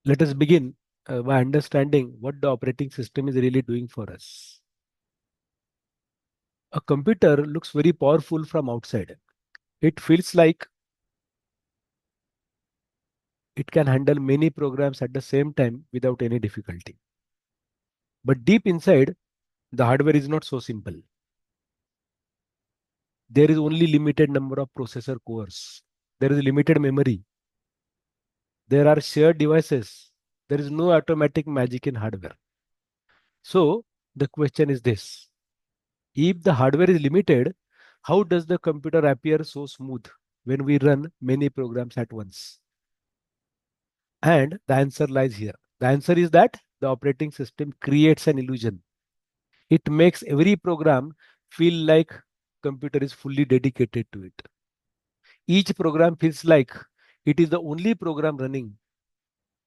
Let us begin by understanding what the operating system is really doing for us. A computer looks very powerful from outside. It feels like it can handle many programs at the same time without any difficulty. But deep inside, the hardware is not so simple. There is only limited number of processor cores. There is limited memory. There are shared devices. There is no automatic magic in hardware. So the question is this: if the hardware is limited, how does the computer appear so smooth when we run many programs at once? And the answer lies here. The answer is that the operating system creates an illusion. It makes every program feel like computer is fully dedicated to it. Each program feels like it is the only program running.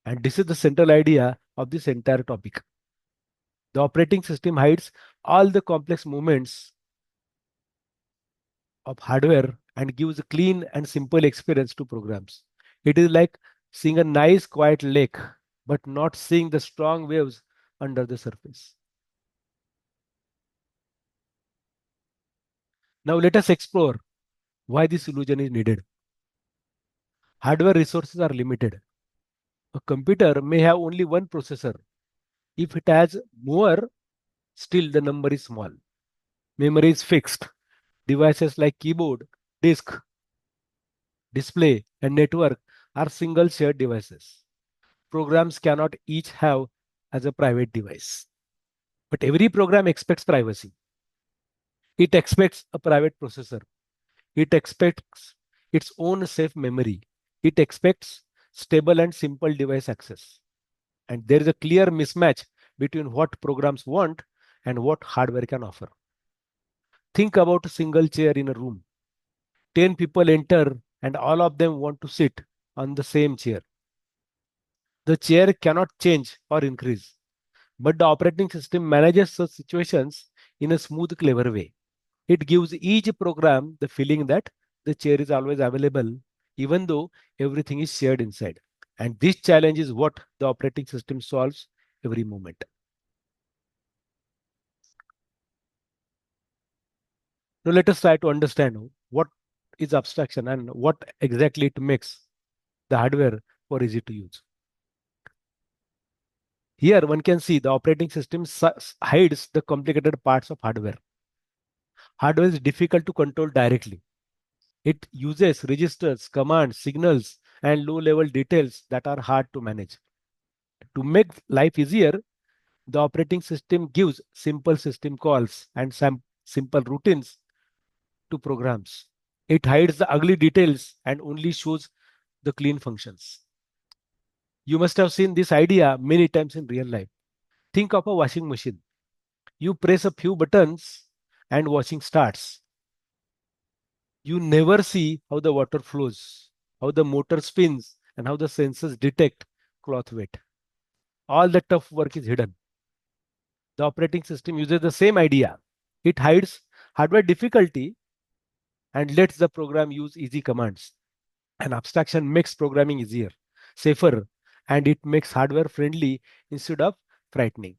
And this is the central idea of this entire topic. The operating system hides all the complex movements of hardware and gives a clean and simple experience to programs. It is like seeing a nice quiet lake, but not seeing the strong waves under the surface. Now let us explore why this illusion is needed. Hardware resources are limited. A computer may have only one processor. If it has more, still the number is small. Memory is fixed. Devices like keyboard, disk, display, and network are single shared devices. Programs cannot each have as a private device. But every program expects privacy. It expects a private processor. It expects its own safe memory. It expects stable and simple device access. And there is a clear mismatch between what programs want and what hardware can offer. Think about a single chair in a room. 10 people enter and all of them want to sit on the same chair. The chair cannot change or increase. But the operating system manages such situations in a smooth, clever way. It gives each program the feeling that the chair is always available, even though everything is shared inside. And this challenge is what the operating system solves every moment. Now, let us try to understand what is abstraction and what exactly it makes the hardware for easy to use. Here, one can see the operating system hides the complicated parts of hardware. Hardware is difficult to control directly. It uses registers, commands, signals, and low level details that are hard to manage. To make life easier, the operating system gives simple system calls and some simple routines to programs. It hides the ugly details and only shows the clean functions. You must have seen this idea many times in real life. Think of a washing machine. You press a few buttons and washing starts. You never see how the water flows, how the motor spins, and how the sensors detect cloth weight. All the tough work is hidden. The operating system uses the same idea. It hides hardware difficulty and lets the program use easy commands. An abstraction makes programming easier, safer, and it makes hardware friendly instead of frightening.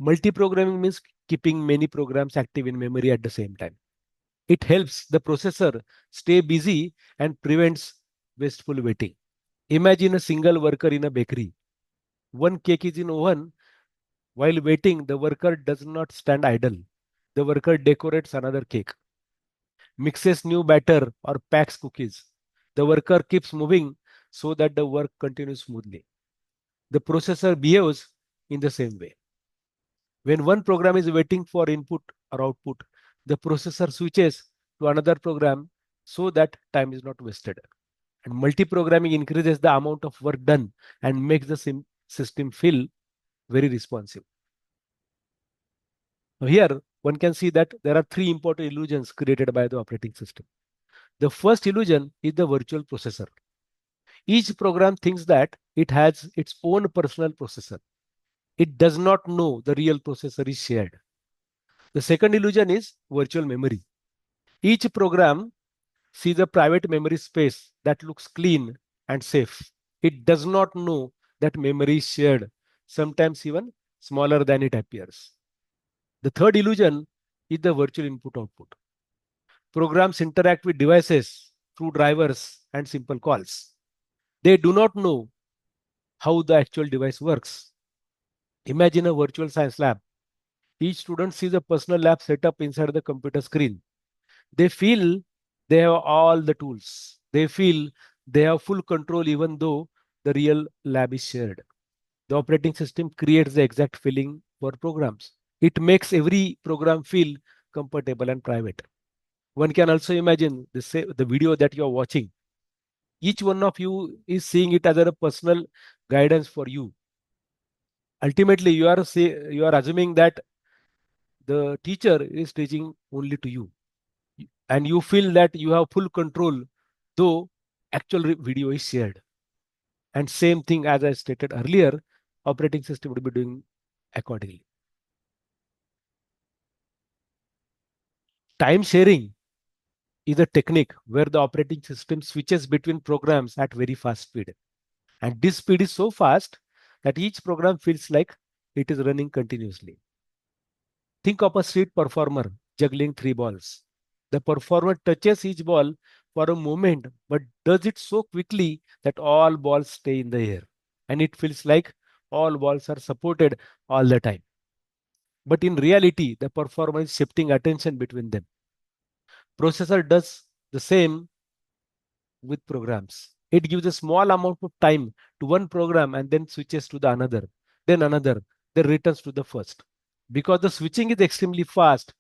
Multi-programming means keeping many programs active in memory at the same time. It helps the processor stay busy and prevents wasteful waiting. Imagine a single worker in a bakery. One cake is in oven. While waiting, the worker does not stand idle. The worker decorates another cake, mixes new batter, or packs cookies. The worker keeps moving so that the work continues smoothly. The processor behaves in the same way. When one program is waiting for input or output, the processor switches to another program so that time is not wasted. And multi-programming increases the amount of work done and makes the system feel very responsive. Now here, one can see that there are three important illusions created by the operating system. The first illusion is the virtual processor. Each program thinks that it has its own personal processor. It does not know the real processor is shared. The second illusion is virtual memory. Each program sees a private memory space that looks clean and safe. It does not know that memory is shared, sometimes even smaller than it appears. The third illusion is the virtual input output. Programs interact with devices through drivers and simple calls. They do not know how the actual device works. Imagine a virtual science lab. Each student sees a personal lab set up inside the computer screen. They feel they have all the tools. They feel they have full control even though the real lab is shared. The operating system creates the exact feeling for programs. It makes every program feel comfortable and private. One can also imagine the video that you are watching. Each one of you is seeing it as a personal guidance for you. Ultimately, you are assuming that the teacher is teaching only to you, and you feel that you have full control, though actual video is shared. And same thing as I stated earlier, operating system would be doing accordingly. Time sharing is a technique where the operating system switches between programs at very fast speed. And this speed is so fast that each program feels like it is running continuously. Think of a street performer juggling three balls. The performer touches each ball for a moment, but does it so quickly that all balls stay in the air. And it feels like all balls are supported all the time. But in reality, the performer is shifting attention between them. Processor does the same with programs. It gives a small amount of time to one program and then switches to the another, then returns to the first. Because the switching is extremely fast,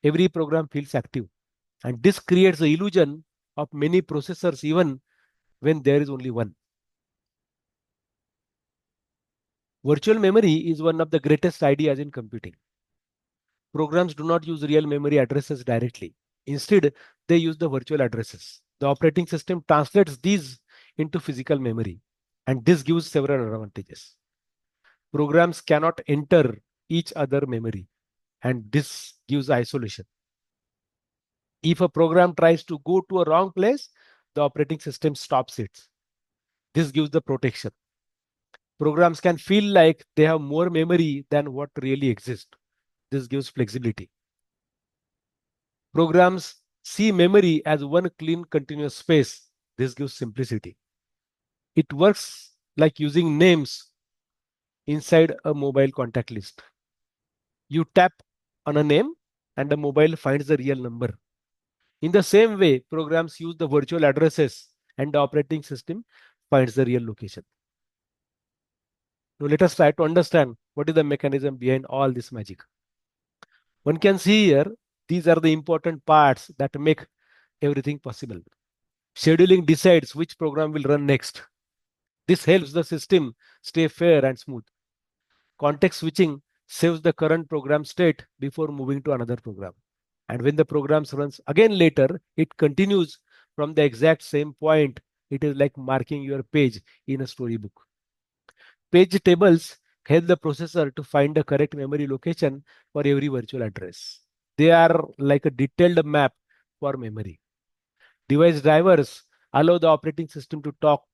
every program feels active. And this creates the illusion of many processors even when there is only one. Virtual memory is one of the greatest ideas in computing. Programs do not use real memory addresses directly. Instead, they use the virtual addresses. The operating system translates these into physical memory, and this gives several advantages. Programs cannot enter each other memory, and this gives isolation. If a program tries to go to a wrong place, the operating system stops it. This gives the protection. Programs can feel like they have more memory than what really exists. This gives flexibility. Programs see memory as one clean continuous space. This gives simplicity. It works like using names inside a mobile contact list. You tap on a name and the mobile finds the real number. In the same way, programs use the virtual addresses and the operating system finds the real location. Now let us try to understand what is the mechanism behind all this magic. One can see here, these are the important parts that make everything possible. Scheduling decides which program will run next. This helps the system stay fair and smooth. Context switching saves the current program state before moving to another program. And when the program runs again later, it continues from the exact same point. It is like marking your page in a storybook. Page tables help the processor to find the correct memory location for every virtual address. They are like a detailed map for memory. Device drivers allow the operating system to talk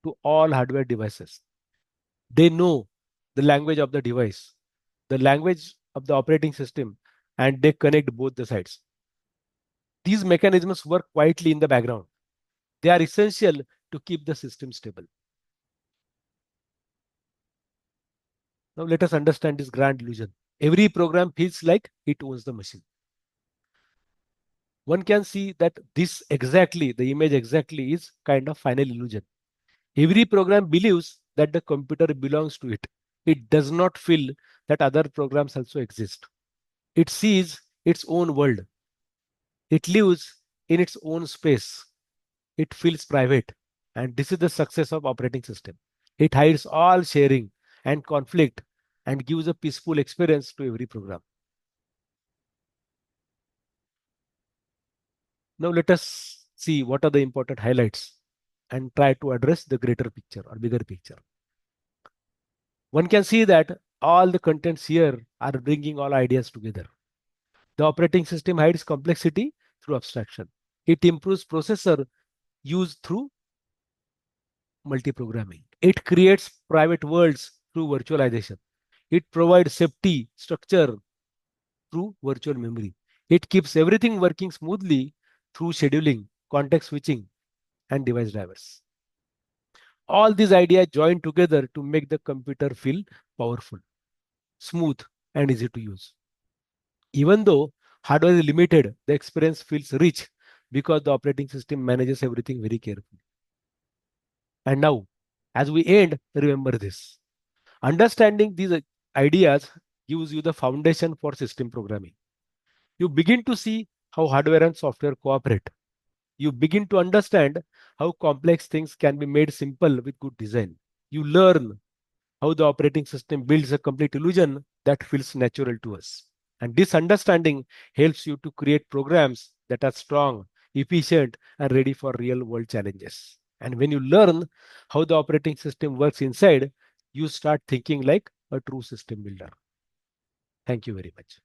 to all hardware devices. They know the language of the device, the language of the operating system, and they connect both the sides. These mechanisms work quietly in the background. They are essential to keep the system stable. Now let us understand this grand illusion. Every program feels like it owns the machine. One can see that this exactly, the image exactly is kind of final illusion. Every program believes that the computer belongs to it. It does not feel that other programs also exist. It sees its own world. It lives in its own space. It feels private. And this is the success of operating system. It hides all sharing and conflict and gives a peaceful experience to every program. Now let us see what are the important highlights and try to address the greater picture or bigger picture. One can see that all the contents here are bringing all ideas together. The operating system hides complexity through abstraction. It improves processor use through multiprogramming. It creates private worlds through virtualization. It provides safety structure through virtual memory. It keeps everything working smoothly through scheduling, context switching, and device drivers. All these ideas join together to make the computer feel powerful, smooth, and easy to use. Even though hardware is limited, the experience feels rich because the operating system manages everything very carefully. And now, as we end, remember this. Understanding these ideas gives you the foundation for system programming. You begin to see how hardware and software cooperate. You begin to understand how complex things can be made simple with good design. You learn how the operating system builds a complete illusion that feels natural to us. And this understanding helps you to create programs that are strong, efficient, and ready for real world challenges. And when you learn how the operating system works inside, you start thinking like a true system builder. Thank you very much.